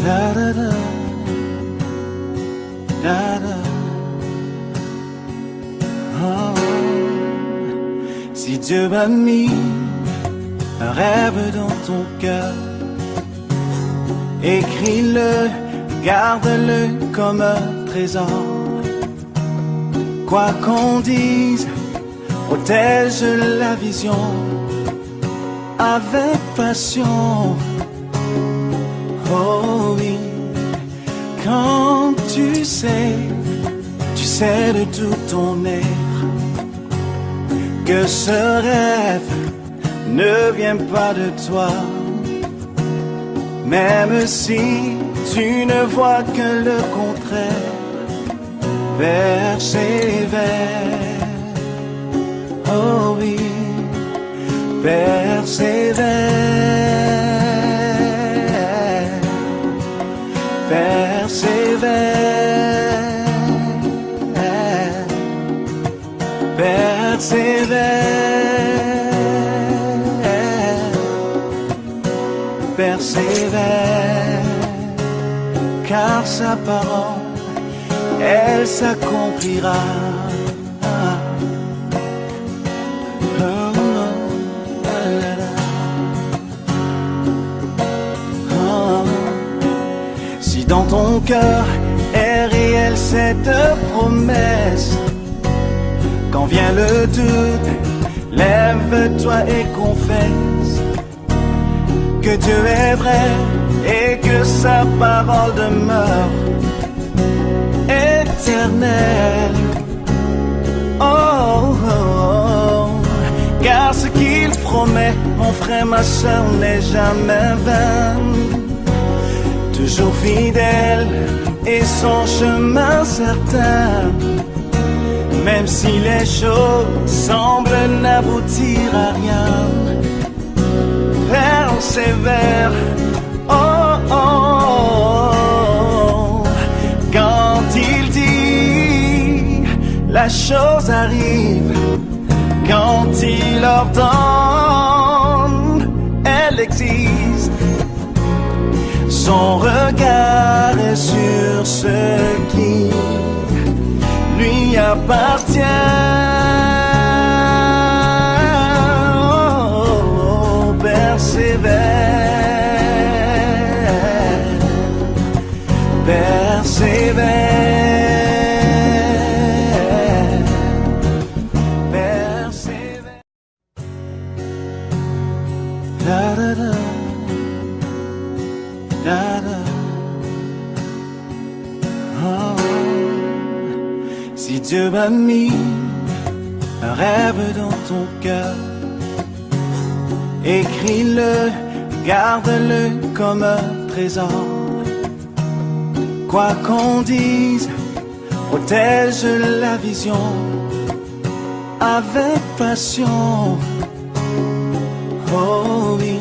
Da da da, da da. Oh. Si Dieu a mis un rêve dans ton cœur, écris-le, garde-le comme un trésor. Quoi qu'on dise, protège la vision avec passion. Oh oui, quand tu sais de tout ton être que ce rêve ne vient pas de toi. Même si tu ne vois que le contraire, persévère. Oh oui, persévère. Persévère. Persévère, persévère, car sa parole, elle s'accomplira. Si dans ton cœur est réelle cette promesse, quand vient le doute, lève-toi et confesse que Dieu est vrai et que sa parole demeure éternelle. Oh, oh, oh. Car ce qu'il promet, mon frère, ma soeur, n'est jamais vain. Toujours fidèle et son chemin certain. Même si les choses semblent n'aboutir à rien, persévère. Oh, oh, oh. Quand il dit, la chose arrive. Quand il ordonne, elle existe. Son regard est sur ce qui lui appartient. Oh, persévère, persévère, persévère. Da da da, da da. Oh. Si Dieu a mis un rêve dans ton cœur, écris-le, garde-le comme un trésor. Quoi qu'on dise, protège la vision avec passion. Oh oui,